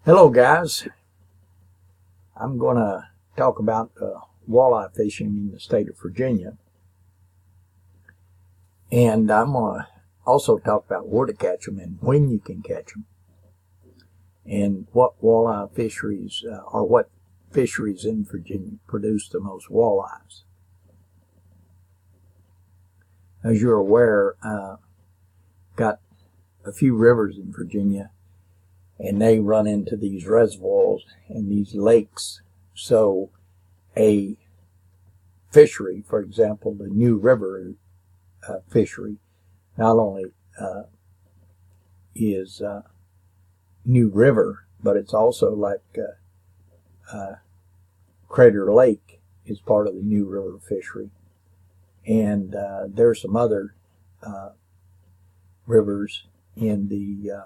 Hello guys, I'm going to talk about walleye fishing in the state of Virginia, and I'm going to also talk about where to catch them and when you can catch them, and what walleye fisheries or what fisheries in Virginia produce the most walleyes. As you're aware, got a few rivers in Virginia, and they run into these reservoirs and these lakes. So a fishery, for example, the New River fishery, not only is New River, but it's also like Crater Lake is part of the New River fishery. And there's some other rivers in the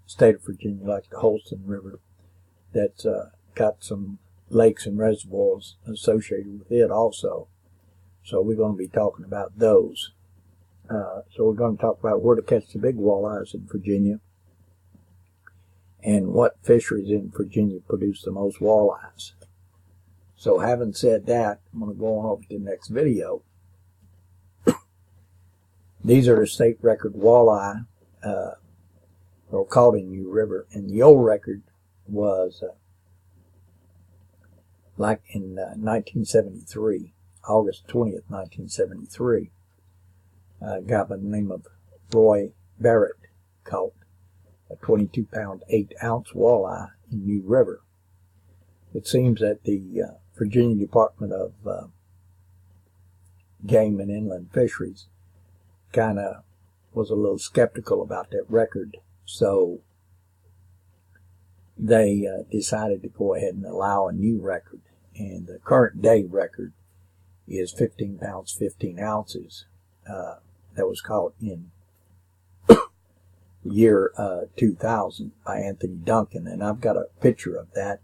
state of Virginia, like the Holston River, that's got some lakes and reservoirs associated with it also. So we're going to be talking about those. So we're going to talk about where to catch the big walleyes in Virginia and what fisheries in Virginia produce the most walleyes. So having said that, I'm going to go on over to the next video. These are the state record walleye or caught in New River, and the old record was like in 1973, August 20th, 1973. A guy by the name of Roy Barrett caught a 22-pound, 8-ounce walleye in New River. It seems that the Virginia Department of Game and Inland Fisheries kind of was a little skeptical about that record. So they decided to go ahead and allow a new record. And the current day record is 15 pounds, 15 ounces. That was caught in the year 2000 by Anthony Duncan. And I've got a picture of that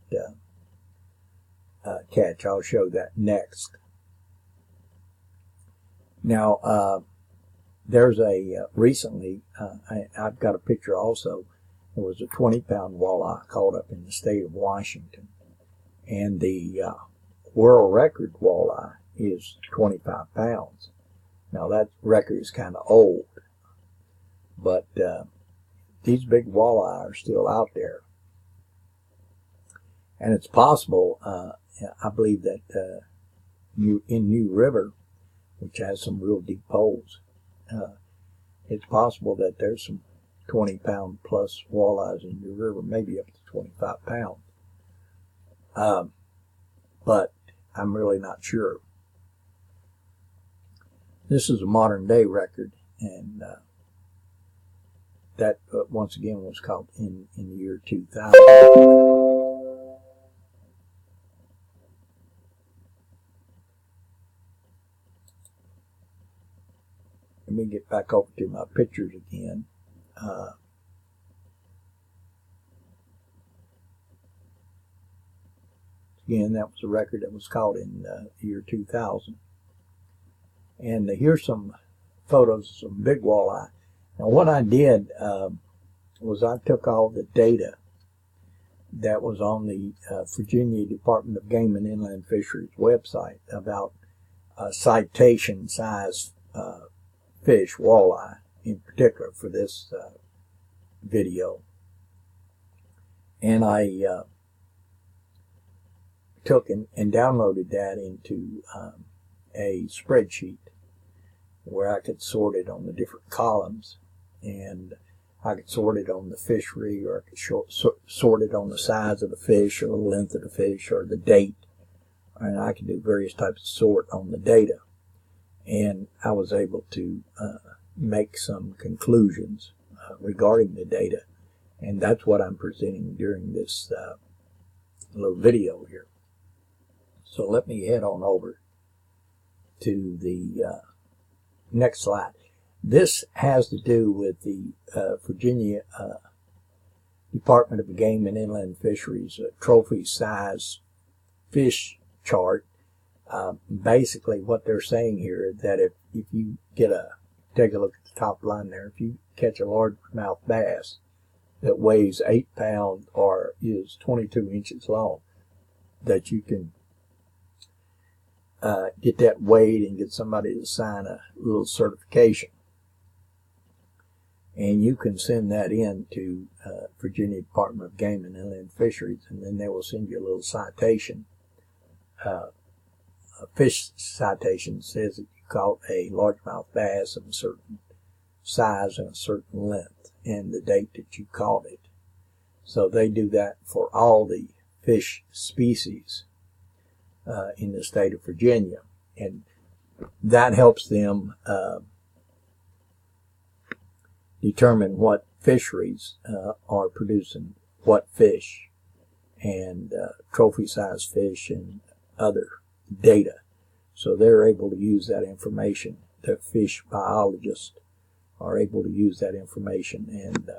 catch. I'll show that next. Now, there's a recently, I've got a picture also. There was a 20-pound walleye caught up in the state of Washington. And the world record walleye is 25 pounds. Now that record is kind of old, but these big walleye are still out there. And it's possible, I believe that in New River, which has some real deep holes, it's possible that there's some 20-pound plus walleyes in New River, maybe up to 25 pounds. But I'm really not sure. This is a modern day record, and that once again was caught in the year 2000. Let me get back over to my pictures again. Again, that was a record that was caught in the year 2000. And here's some photos of some big walleye. Now what I did was I took all the data that was on the Virginia Department of Game and Inland Fisheries website about citation size fish, walleye in particular for this video. And I took and downloaded that into a spreadsheet where I could sort it on the different columns, and I could sort it on the fishery, or I could sort it on the size of the fish, or the length of the fish, or the date, and I could do various types of sort on the data. And I was able to make some conclusions regarding the data, and that's what I'm presenting during this little video here. So let me head on over to the next slide. This has to do with the Virginia Department of Game and Inland Fisheries trophy size fish chart. Basically what they're saying here is that if you get take a look at the top line there, if you catch a largemouth bass, that weighs 8 pounds or is 22 inches long, that you can get that weighed and get somebody to sign a little certification. And you can send that in to Virginia Department of Game and Inland Fisheries, and then they will send you a little citation. A fish citation says that you caught a largemouth bass of a certain size and a certain length and the date that you caught it. So they do that for all the fish species in the state of Virginia, and that helps them determine what fisheries are producing what fish, and trophy size fish and other data. So they're able to use that information. The fish biologists are able to use that information and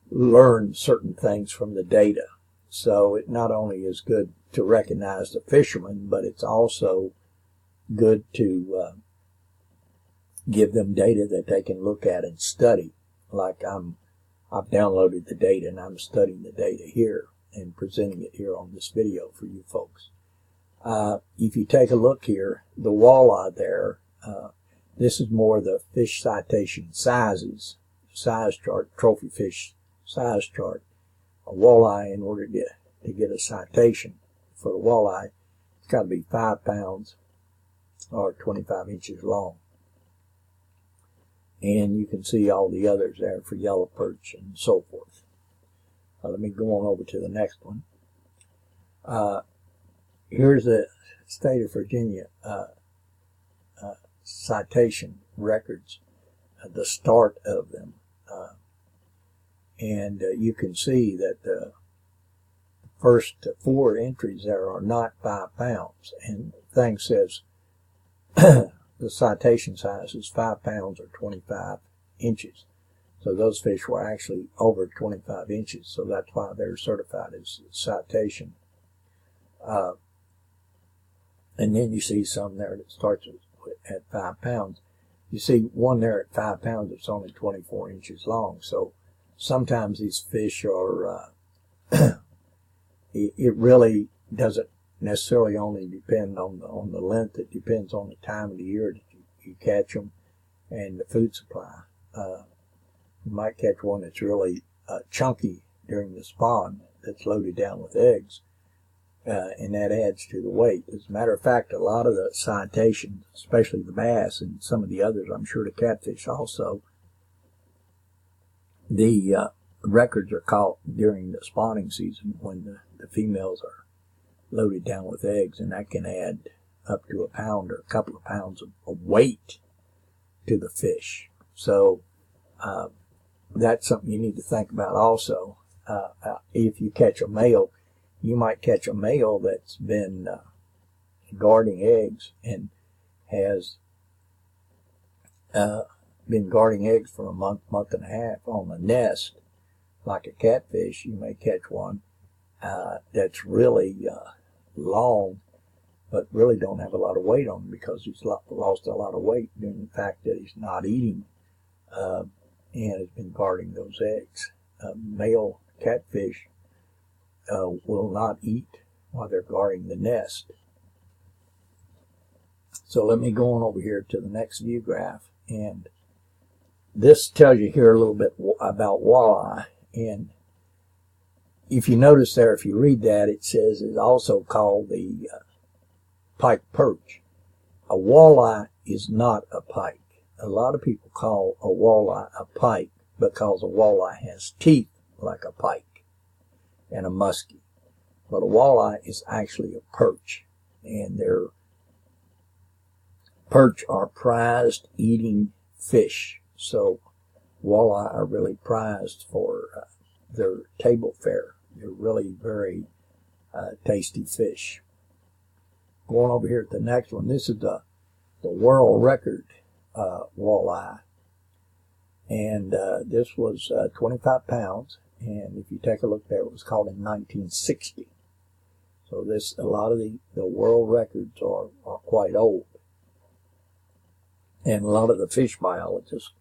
learn certain things from the data. So it not only is good to recognize the fishermen, but it's also good to give them data that they can look at and study. Like I've downloaded the data and I'm studying the data here and presenting it here on this video for you folks. If you take a look here, the walleye there, this is more the fish citation sizes, size chart, trophy fish size chart. A walleye, in order to get a citation for a walleye, it's got to be 5 pounds or 25 inches long. And you can see all the others there for yellow perch and so forth. Let me go on over to the next one. Here's the state of Virginia citation records, the start of them. And you can see that the first 4 entries there are not 5 pounds. And the thing says the citation size is 5 pounds or 25 inches. So those fish were actually over 25 inches. So that's why they're certified as citation. And then you see some there that starts at 5 pounds. You see one there at 5 pounds that's only 24 inches long. So sometimes these fish are, it really doesn't necessarily only depend on the length. It depends on the time of the year that you catch them and the food supply. You might catch one that's really chunky during the spawn that's loaded down with eggs, and that adds to the weight. As a matter of fact, a lot of the citations, especially the bass and some of the others, I'm sure the catfish also, the records are caught during the spawning season when the females are loaded down with eggs, and that can add up to a pound or a couple of pounds of weight to the fish. So that's something you need to think about also. If you catch a male, you might catch a male that's been guarding eggs and has been guarding eggs for a month and a half on a nest. Like a catfish, you may catch one that's really long, but really don't have a lot of weight on him because he's lost a lot of weight due to the fact that he's not eating and has been guarding those eggs. Male catfish will not eat while they're guarding the nest. So let me go on over here to the next view graph, and this tells you here a little bit about walleye. And if you notice there, if you read that, it says it's also called the pike perch. A walleye is not a pike. A lot of people call a walleye a pike because a walleye has teeth like a pike and a muskie. But a walleye is actually a perch, and their perch are prized eating fish. So walleye are really prized for their table fare. They're really very tasty fish. Going over here at the next one, this is the world record walleye. And this was 25 pounds. And if you take a look there, it was caught in 1960. So a lot of the world records are quite old. And a lot of the fish biologists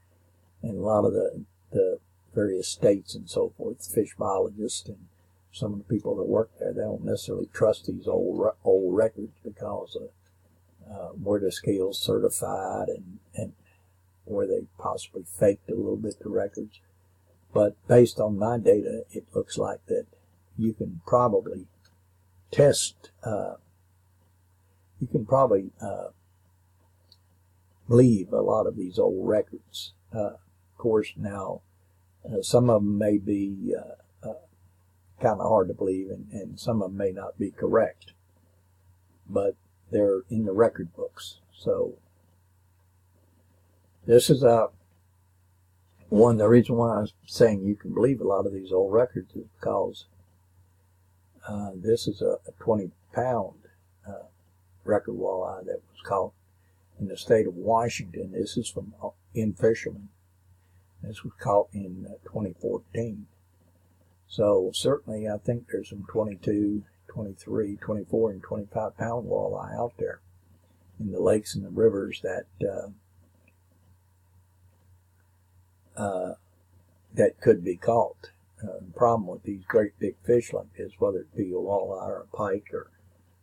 and a lot of the various states and so forth, fish biologists and some of the people that work there, they don't necessarily trust these old records because were the scales certified and where they possibly faked a little bit the records. But based on my data, it looks like that you can probably test, you can probably believe a lot of these old records. Of course, now some of them may be kind of hard to believe, and some of them may not be correct, but they're in the record books. So this is the reason why I'm saying you can believe a lot of these old records is because this is a 20-pound record walleye that was caught in the state of Washington. This is from in Fisherman. This was caught in 2014. So certainly I think there's some 22, 23, 24, and 25-pound walleye out there in the lakes and the rivers that that could be caught. The problem with these great big fish like this, whether it be a walleye or a pike or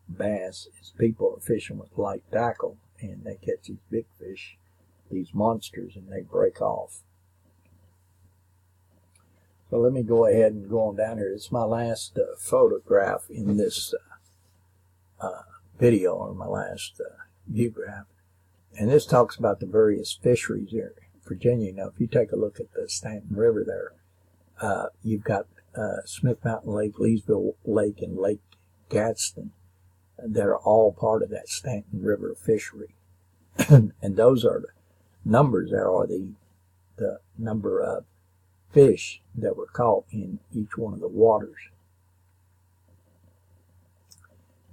bass, is people are fishing with light tackle and they catch these big fish, these monsters, and they break off. So let me go ahead and go on down here. It's my last photograph in this video, or my last view graph. And this talks about the various fisheries here in Virginia. Now, if you take a look at the Stanton River there, you've got Smith Mountain Lake, Leesville Lake, and Lake Gadsden. They're all part of that Stanton River fishery. And those are the numbers. There are the number of fish that were caught in each one of the waters.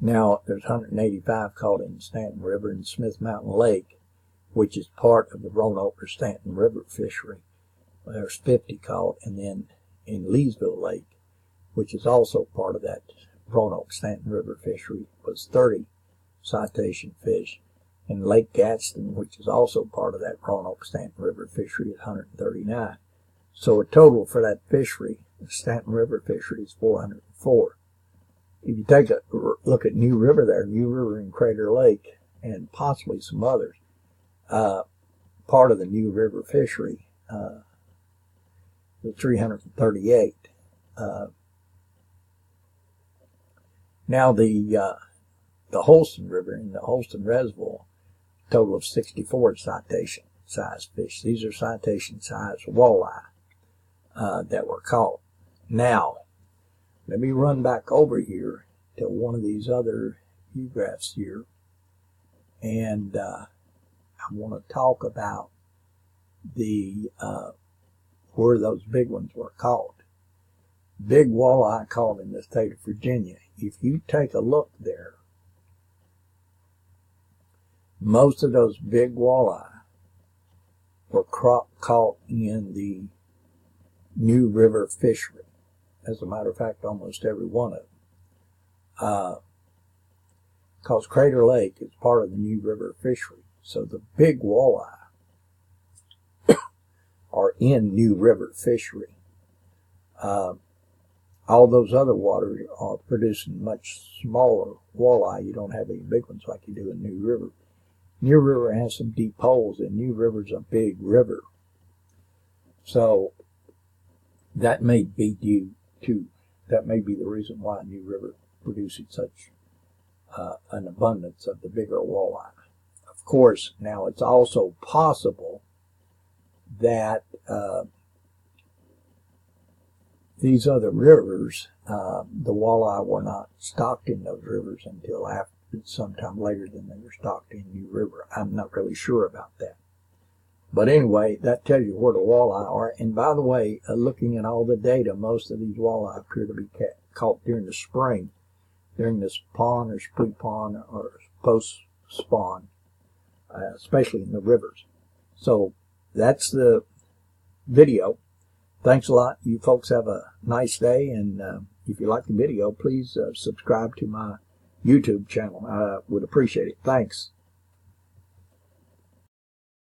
Now, there's 185 caught in Stanton River and Smith Mountain Lake, which is part of the Roanoke or Stanton River fishery. There's 50 caught, and then in Leesville Lake, which is also part of that Roanoke Stanton River fishery, was 30 citation fish. And Lake Gadsden, which is also part of that Roanoke Stanton River fishery, is 139. So a total for that fishery, the Stanton River fishery, is 404. If you take a look at New River there, New River and Crater Lake, and possibly some others, part of the New River fishery, the 338. Now the Holston River and the Holston Reservoir, total of 64 citation size fish. These are citation size walleye that were caught. Now, let me run back over here to one of these other view graphs here, and I want to talk about the where those big ones were caught. Big walleye caught in the state of Virginia. If you take a look there, most of those big walleye were caught in the New River fishery. As a matter of fact, almost every one of them. Because Crater Lake is part of the New River fishery. So the big walleye are in New River fishery. All those other waters are producing much smaller walleye. You don't have any big ones like you do in New River. New River has some deep holes, and New River's a big river. So that may be that may be the reason why New River produces such an abundance of the bigger walleye. Of course, now it's also possible that these other rivers, the walleye were not stocked in those rivers until after sometime later than they were stocked in New River. I'm not really sure about that. But anyway, that tells you where the walleye are. And by the way, looking at all the data, most of these walleye appear to be caught during the spring, during this spawn or pre-spawn or post-spawn, especially in the rivers. So that's the video. Thanks a lot. You folks have a nice day. And if you like the video, please subscribe to my YouTube channel. I would appreciate it. Thanks.